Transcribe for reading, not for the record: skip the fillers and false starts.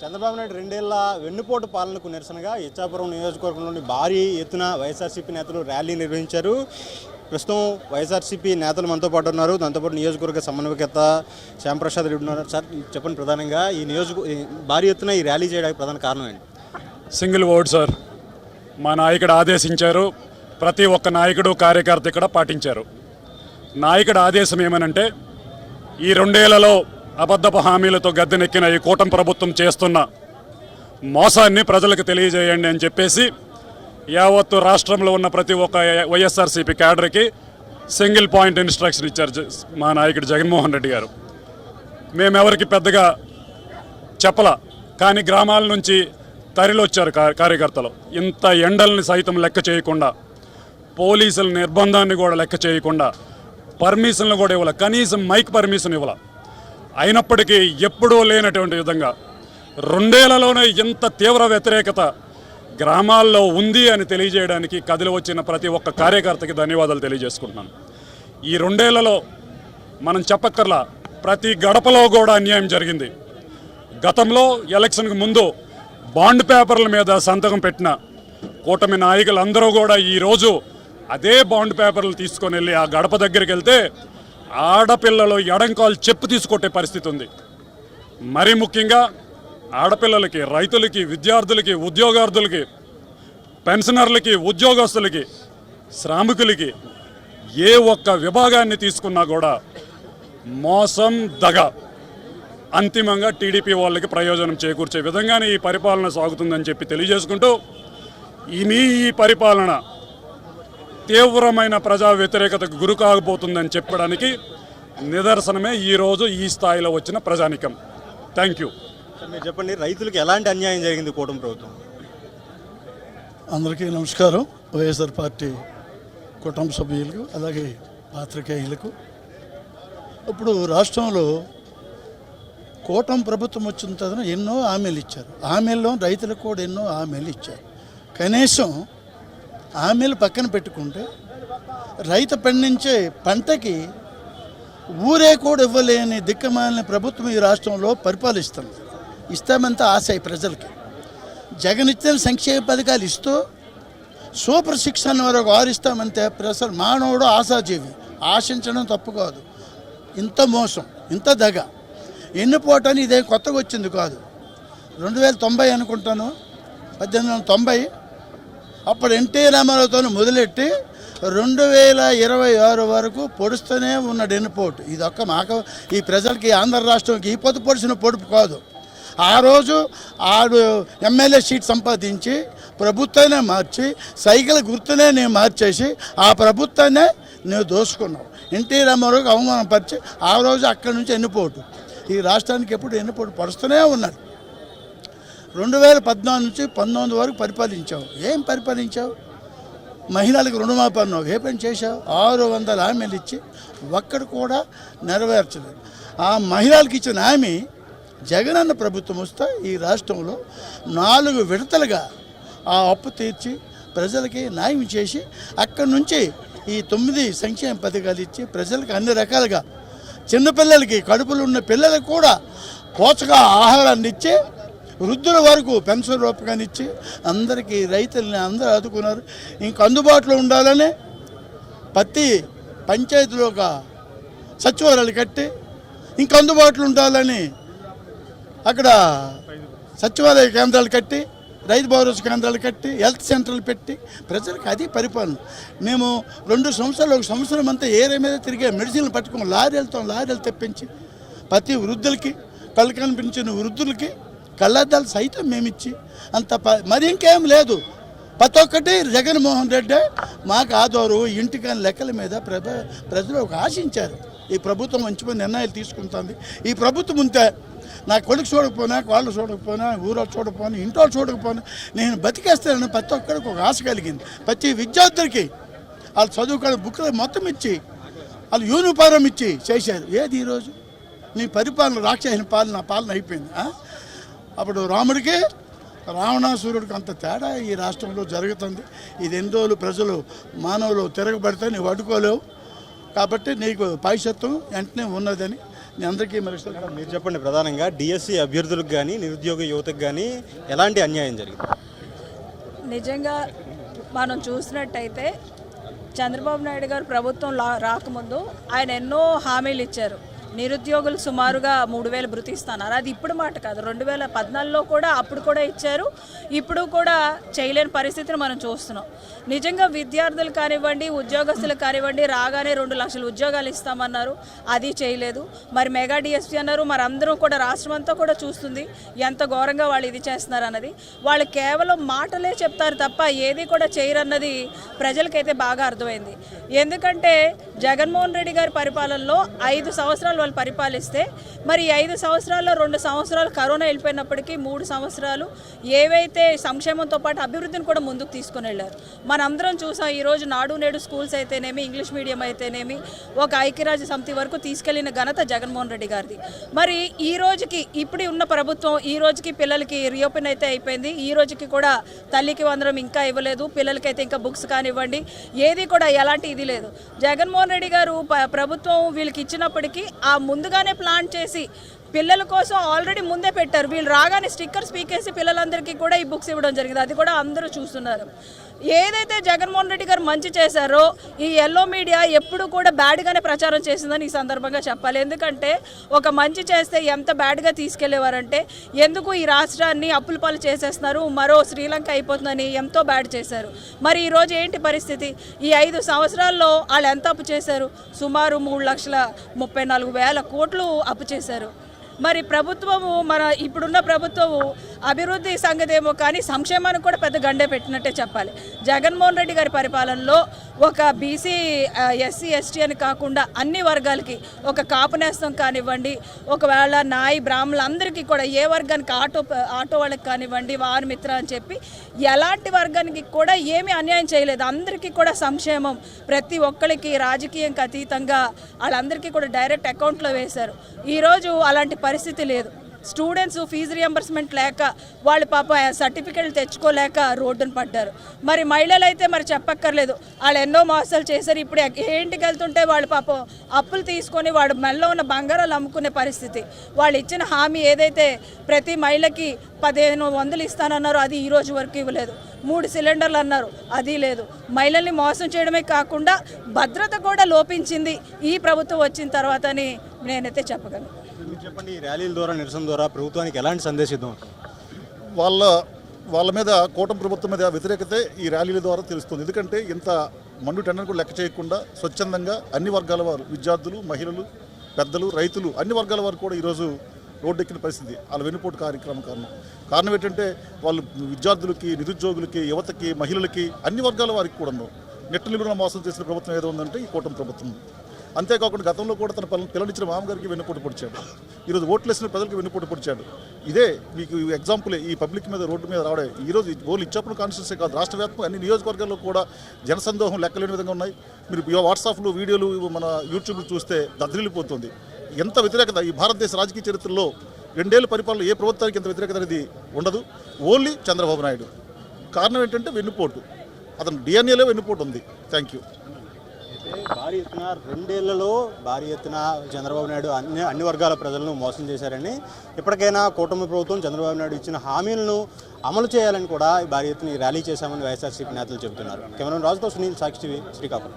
చంద్రబాబు నాయుడు 2 ఏళ్ల వెన్నుపోటు పాలనకు నిరసనగా ఇచ్చాపురం నియోజకవర్గంలోని భారీ ఎత్తున వైఎస్ఆర్సీపీ నేతలు ర్యాలీ నిర్వహించారు. ప్రస్తుతం వైఎస్ఆర్సీపీ నేతలు మనతో పాటు ఉన్నారు. దాంతోపాటు నియోజకవర్గ సమన్వయకర్త శ్యాంప్రసాద్ రెడ్డి ఉన్నారు. సార్ చెప్పండి, ప్రధానంగా ఈ భారీ ఎత్తున ఈ ర్యాలీ చేయడానికి ప్రధాన కారణం ఏంటి? Single vote sir. మా నాయకుడు ఆదేశించారు, ప్రతి ఒక్క నాయకుడు కార్యకర్త ఇక్కడ పాటించారు. నాయకుడు ఆదేశం ఏమనంటే, ఈ 2 ఏళ్లలో అబద్ధపు హామీలతో గద్దెనెక్కిన ఈ కూటమి ప్రభుత్వం చేస్తున్న మోసాన్ని ప్రజలకు తెలియజేయండి అని చెప్పేసి యావత్తు రాష్ట్రంలో ఉన్న ప్రతి ఒక్క వైఎస్ఆర్సీపీ క్యాడర్కి సింగిల్ పాయింట్ ఇన్స్ట్రక్షన్ ఇచ్చారు మా నాయకుడు జగన్మోహన్ రెడ్డి గారు. మేమెవరికి పెద్దగా చెప్పలా, కానీ గ్రామాల నుంచి తరలివచ్చారు కార్యకర్తలు. ఇంత ఎండల్ని సైతం లెక్క చేయకుండా, పోలీసుల నిర్బంధాన్ని కూడా లెక్క చేయకుండా, పర్మిషన్లు కూడా ఇవ్వాల, కనీసం మైక్ పర్మిషన్ ఇవ్వాల. అయినప్పటికీ ఎప్పుడూ లేనటువంటి విధంగా 2 ఏళ్లలోనే ఇంత తీవ్ర వ్యతిరేకత గ్రామాల్లో ఉంది అని తెలియజేయడానికి కదిలి వచ్చిన ప్రతి ఒక్క కార్యకర్తకి ధన్యవాదాలు తెలియజేసుకుంటున్నాను. ఈ 2 ఏళ్లలో మనం చెప్పక్కర్లా, ప్రతి గడపలో కూడా అన్యాయం జరిగింది. గతంలో ఎలక్షన్కి ముందు బాండ్ పేపర్ల మీద సంతకం పెట్టిన కూటమి నాయకులందరూ కూడా ఈరోజు అదే బాండ్ పేపర్లు తీసుకొని వెళ్ళి ఆ గడప దగ్గరికి వెళ్తే ఆడపిల్లలు ఎడంకాలు చెప్పు తీసుకొట్టే పరిస్థితి ఉంది. మరీ ముఖ్యంగా ఆడపిల్లలకి, రైతులకి, విద్యార్థులకి, ఉద్యోగార్థులకి, పెన్షనర్లకి, ఉద్యోగస్తులకి, శ్రామికులకి ఏ ఒక్క విభాగాన్ని తీసుకున్నా కూడా మోసం, దగ, అంతిమంగా టీడీపీ వాళ్ళకి ప్రయోజనం చేకూర్చే విధంగానే ఈ పరిపాలన సాగుతుందని చెప్పి తెలియజేసుకుంటూ, ఈ పరిపాలన తీవ్రమైన ప్రజా వ్యతిరేకతకు గురి కాకపోతుందని చెప్పడానికి నిదర్శనమే ఈరోజు ఈ స్థాయిలో వచ్చిన ప్రజానికం. Thank you. మీరు చెప్పండి, రైతులకు ఎలాంటి అన్యాయం జరిగింది కూటమి ప్రభుత్వం? అందరికీ నమస్కారం. వైఎస్ఆర్ పార్టీ కుటుంబ సభ్యులకు, అలాగే పాత్రికేయులకు. ఇప్పుడు రాష్ట్రంలో కూటమి ప్రభుత్వం వచ్చిన తర్వాత ఎన్నో హామీలు ఇచ్చారు. హామీల్లో రైతులకు కూడా ఎన్నో హామీలు ఇచ్చారు. కనీసం హామీలు పక్కన పెట్టుకుంటే రైతు పండించే పంటకి ఊరే కూడా ఇవ్వలేని దిక్కుమాలిన ప్రభుత్వం ఈ రాష్ట్రంలో పరిపాలిస్తుంది. ఇస్తామంతా ఆశ ప్రజలకి. జగన్ ఇచ్చిన సంక్షేమ పథకాలు ఇస్తూ సూపర్ 6 అన్న వరకు 6 ఇస్తామంటే ప్రజలు మానవుడు ఆశాజీవి, ఆశించడం తప్పు కాదు. ఇంత మోసం, ఇంత దగ, ఎన్నిపోవటాన్ని ఇదే కొత్తగా వచ్చింది కాదు. 2090 అనుకుంటాను, 1890 అప్పుడు ఎన్టీ రామారావుతో మొదలెట్టి 2026 వరకు పొడుస్తూనే ఉన్నాడు ఎన్నిపోటు. ఇది ఒక్క మాకు, ఈ ప్రజలకి, ఆంధ్ర రాష్ట్రంకి ఈ పొడిచిన పొడుపు కాదు. ఆ రోజు ఆడు ఎమ్మెల్యే సీట్ సంపాదించి ప్రభుత్వాన్ని మార్చి సైకిల్ గుర్తునే నేను మార్చేసి ఆ ప్రభుత్వాన్నే నేను దోసుకున్నావు. ఎన్టీ రామారావుకి అవమానపరిచి ఆ రోజు అక్కడి నుంచి ఎన్నిపోటు. ఈ రాష్ట్రానికి ఎప్పుడు ఎన్నిపోటు పడుస్తూనే ఉన్నాడు. 2014 నుంచి 19 వరకు పరిపాలించావు. ఏం పరిపాలించావు? మహిళలకు రుణమాఫీ అన్నావు, ఏ పని చేశావు? 600 హామీలు ఇచ్చి ఒక్కడు కూడా నెరవేర్చలేదు. ఆ మహిళలకు ఇచ్చిన హామీ జగనన్న ప్రభుత్వం వస్తే ఈ రాష్ట్రంలో 4 విడతలుగా ఆ అప్పు తీర్చి ప్రజలకి న్యాయం చేసి అక్కడి నుంచి ఈ 9 సంక్షేమ పథకాలు ఇచ్చి ప్రజలకు అన్ని రకాలుగా, చిన్నపిల్లలకి, కడుపులు ఉన్న పిల్లలకు కూడా పోషక ఆహారాన్ని ఇచ్చి, వృద్ధుల వరకు పెన్షన్ రూపకాన్ని ఇచ్చి అందరికీ, రైతులని అందరూ ఆదుకున్నారు. ఇంక అందుబాటులో ఉండాలని ప్రతి పంచాయతీలో ఒక సచివాలయాలు కట్టి, ఇంక అందుబాటులో ఉండాలని అక్కడ సచివాలయ కేంద్రాలు కట్టి, రైతు భరోసా కేంద్రాలు కట్టి, హెల్త్ సెంటర్లు పెట్టి ప్రజలకు అది పరిపాలన. మేము 2 సంవత్సరాలు, 1 సంవత్సరం అంతా ఏరియా మీద తిరిగే మెడిసిన్లు పట్టుకుని లారీలు తెప్పించి ప్రతి వృద్ధులకి, కళ్ళు కనిపించిన వృద్ధులకి కళ్ళద్దాలు సైతం మేమిచ్చి అంత మరి ఇంకేం లేదు. ప్రతి ఒక్కటి జగన్మోహన్ రెడ్డి మాకు ఆధారు ఇంటికాని లెక్కల మీద ప్రజలు ఒక ఆశించారు. ఈ ప్రభుత్వం మంచి నిర్ణయాలు తీసుకుంటుంది. ఈ ప్రభుత్వం ఉంటే నా కొడుకు చూడకపోయినా, వాళ్ళు చూడకపోయినా, ఊరో చూడకపోయినా, ఇంట్లో చూడకపోయినా నేను బతికేస్తానని ప్రతి ఒక్కరికి ఒక ఆశ కలిగింది. ప్రతి విద్యార్థులకి వాళ్ళు చదువుకునే బుక్లు మొత్తం ఇచ్చి, వాళ్ళు యూనిఫారం ఇచ్చి చేశారు. ఏది ఈరోజు నీ పరిపాలన? రాక్షసిన పాలన అయిపోయింది. అప్పుడు రాముడికి, రావణాసురుడికి అంత తేడా ఈ రాష్ట్రంలో జరుగుతుంది. ఇది ఎన్ని రోజులు ప్రజలు, మానవులు తిరగబడితే నీవు అడ్డుకోలేవు. కాబట్టి నీకు భవిష్యత్తు వెంటనే ఉన్నదని నేను అందరికీ మరి మీరు చెప్పండి, ప్రధానంగా డిఎస్సి అభ్యర్థులకు కానీ నిరుద్యోగ యువతకు కానీ ఎలాంటి అన్యాయం జరిగింది? నిజంగా మనం చూసినట్టయితే చంద్రబాబు నాయుడు గారు ప్రభుత్వం రాకముందు ఆయన ఎన్నో హామీలు ఇచ్చారు. నిరుద్యోగులు సుమారుగా 3,000 భృతి ఇస్తున్నారు. అది ఇప్పుడు మాట కాదు, 2014లో కూడా అప్పుడు కూడా ఇచ్చారు. ఇప్పుడు కూడా చేయలేని పరిస్థితిని మనం చూస్తున్నాం. నిజంగా విద్యార్థులు కానివ్వండి, ఉద్యోగస్తులు కానివ్వండి, రాగానే 2 లక్షల ఉద్యోగాలు ఇస్తామన్నారు, అది చేయలేదు. మరి మెగా డిఎస్పీ అన్నారు. మరి అందరూ కూడా రాష్ట్రం అంతా కూడా చూస్తుంది ఎంత ఘోరంగా వాళ్ళు ఇది చేస్తున్నారు అన్నది. వాళ్ళు కేవలం మాటలే చెప్తారు తప్ప ఏది కూడా చేయరన్నది ప్రజలకైతే బాగా అర్థమైంది. ఎందుకంటే జగన్మోహన్ రెడ్డి గారి పరిపాలనలో 5 సంవత్సరాలు వాళ్ళు పరిపాలిస్తే మరి 5 సంవత్సరాల్లో 2 సంవత్సరాలు కరోనా వెళ్ళిపోయినప్పటికీ 3 సంవత్సరాలు ఏవైతే సంక్షేమంతో పాటు అభివృద్ధిని కూడా ముందుకు తీసుకుని వెళ్ళారు. మనందరం చూసాం. ఈరోజు నాడు నేడు స్కూల్స్ అయితేనేమి, ఇంగ్లీష్ మీడియం అయితేనేమి, ఒక ఐక్యరాజ్య సమితి వరకు తీసుకెళ్లిన ఘనత జగన్మోహన్ రెడ్డి గారిది. మరి ఈ రోజుకి ఇప్పుడు ఉన్న ప్రభుత్వం ఈ రోజుకి పిల్లలకి రీఓపెన్ అయితే అయిపోయింది. ఈ రోజుకి కూడా తల్లికి వందనం ఇంకా ఇవ్వలేదు. పిల్లలకైతే ఇంకా బుక్స్ కానివ్వండి ఏది కూడా ఎలాంటి ఇది లేదు. జగన్మోహన్ రెడ్డి గారు ప్రభుత్వం వీళ్ళకి ఇచ్చినప్పటికీ ఆ ముందుగానే ప్లాన్ చేసి పిల్లల కోసం ఆల్రెడీ ముందే పెట్టారు. వీళ్ళు రాగానే స్టిక్కర్స్ పీకేసి పిల్లలందరికీ కూడా ఈ బుక్స్ ఇవ్వడం జరిగింది. అది కూడా అందరూ చూస్తున్నారు. ఏదైతే జగన్మోహన్ రెడ్డి గారు మంచి చేశారో ఈ ఎల్లో మీడియా ఎప్పుడు కూడా బ్యాడ్గానే ప్రచారం చేసిందని ఈ సందర్భంగా చెప్పాలి. ఎందుకంటే ఒక మంచి చేస్తే ఎంత బ్యాడ్గా తీసుకెళ్లేవారంటే ఎందుకు ఈ రాష్ట్రాన్ని అప్పుల పాలు చేసేస్తున్నారు, మరో శ్రీలంక అయిపోతుందని ఎంతో బ్యాడ్ చేశారు. మరి ఈరోజు ఏంటి పరిస్థితి? ఈ 5 సంవత్సరాల్లో వాళ్ళు ఎంత అప్పు చేశారు? సుమారు 3,34,000 కోట్లు అప్పు చేశారు. మరి ప్రభుత్వము ఇప్పుడున్న ప్రభుత్వము అభివృద్ధి సంగతి ఏమో కానీ సంక్షేమానికి కూడా పెద్ద గండే పెట్టినట్టే చెప్పాలి. జగన్మోహన్ రెడ్డి గారి పరిపాలనలో ఒక బీసీ, ఎస్సీ, ఎస్టీ అని కాకుండా అన్ని వర్గాలకి ఒక కాపు నేస్తం కానివ్వండి, ఒకవేళ నాయి బ్రాహ్మణులందరికీ కూడా ఏ వర్గానికి ఆటో వాళ్ళకి కానివ్వండి, వారి మిత్ర అని చెప్పి ఎలాంటి వర్గానికి కూడా ఏమీ అన్యాయం చేయలేదు. అందరికీ కూడా సంక్షేమం ప్రతి ఒక్కరికి రాజకీయంకి అతీతంగా వాళ్ళందరికీ కూడా డైరెక్ట్ అకౌంట్లో వేశారు. ఈరోజు అలాంటి పరిస్థితి లేదు. స్టూడెంట్స్ ఫీజు రియంబర్స్మెంట్ లేక వాళ్ళు పాప సర్టిఫికెట్లు తెచ్చుకోలేక రోడ్డున పడ్డారు. మరి మహిళలు అయితే మరి చెప్పక్కర్లేదు, వాళ్ళు ఎన్నో మోసాలు చేశారు. ఇప్పుడు ఏంటికి వెళ్తుంటే వాళ్ళు పాపం అప్పులు తీసుకొని వాడు మెల్లో ఉన్న బంగారాలు అమ్ముకునే పరిస్థితి. వాళ్ళు ఇచ్చిన హామీ ఏదైతే ప్రతి మహిళకి 1,500 ఇస్తానన్నారు, అది ఈ రోజు వరకు ఇవ్వలేదు. 3 సిలిండర్లు అన్నారు, అది లేదు. మహిళల్ని మోసం చేయడమే కాకుండా భద్రత కూడా లోపించింది ఈ ప్రభుత్వం వచ్చిన తర్వాత అని నేనైతే చెప్పగలను. మీరు చెప్పండి, ఈ ర్యాలీల ద్వారా, నిరసన ద్వారా ప్రభుత్వానికి ఎలాంటి సందేశం? వాళ్ళ మీద కూటమి ప్రభుత్వం మీద వ్యతిరేకత ఈ ర్యాలీల ద్వారా తెలుస్తుంది. ఎందుకంటే ఇంత మండు టెండర్ కూడా లెక్క చేయకుండా స్వచ్ఛందంగా అన్ని వర్గాల వారు, విద్యార్థులు, మహిళలు, పెద్దలు, రైతులు, అన్ని వర్గాల వారు కూడా ఈరోజు రోడ్డెక్కిన పరిస్థితి వాళ్ళ వెన్నుపోటు కార్యక్రమం కారణం ఏంటంటే వాళ్ళు విద్యార్థులకి, నిరుద్యోగులకి, యువతకి, మహిళలకి, అన్ని వర్గాల వారికి కూడా నెట్టు నిలువున మోసం చేసిన ప్రభుత్వం ఏదో ఉందంటే ఈ కూటమి ప్రభుత్వం. అంతేకాకుండా గతంలో కూడా తన పిల్లనిచ్చిన మామగారికి వెన్నుపోటు పొడిచాడు. ఈరోజు ఓట్లేసిన ప్రజలకు వెన్నుపోటు పొడిచాడు. ఇదే మీకు ఎగ్జాంపులే ఈ పబ్లిక్ మీద రోడ్డు మీద రావడే. ఈరోజు ఓన్లీ ఇచ్చాపురం కాన్స్టిట్యూన్సీ కాదు, రాష్ట్ర వ్యాప్తంగా అన్ని నియోజకవర్గాల్లో కూడా జనసందోహం లెక్కలేని విధంగా ఉన్నాయి. మీరు వాట్సాప్లో వీడియోలు, మన యూట్యూబ్లో చూస్తే దద్దరిల్లిపోతుంది. ఎంత వ్యతిరేకత ఈ భారతదేశ రాజకీయ చరిత్రలో 2 ఏళ్ల పరిపాలన ఏ ప్రభుత్వానికి ఎంత వ్యతిరేకత అనేది ఉండదు. ఓన్లీ చంద్రబాబు నాయుడు. కారణం ఏంటంటే వెన్నుపోటు. అతను డిఎన్ఏలో వెన్నుపోటు ఉంది. Thank you. భారీ ఎత్తున 2 ఏళ్లలో భారీ ఎత్తున చంద్రబాబు నాయుడు అన్ని వర్గాల ప్రజలను మోసం చేశారని, ఇప్పటికైనా కూటమి ప్రభుత్వం చంద్రబాబు నాయుడు ఇచ్చిన హామీలను అమలు చేయాలని కూడా భారీ ఎత్తున ర్యాలీ చేశామని వైఎస్ఆర్సీపీ నేతలు చెబుతున్నారు. కెమెరామెన్ రాజుతో సునీల్, సాక్షి టీవీ, శ్రీకాకుళం.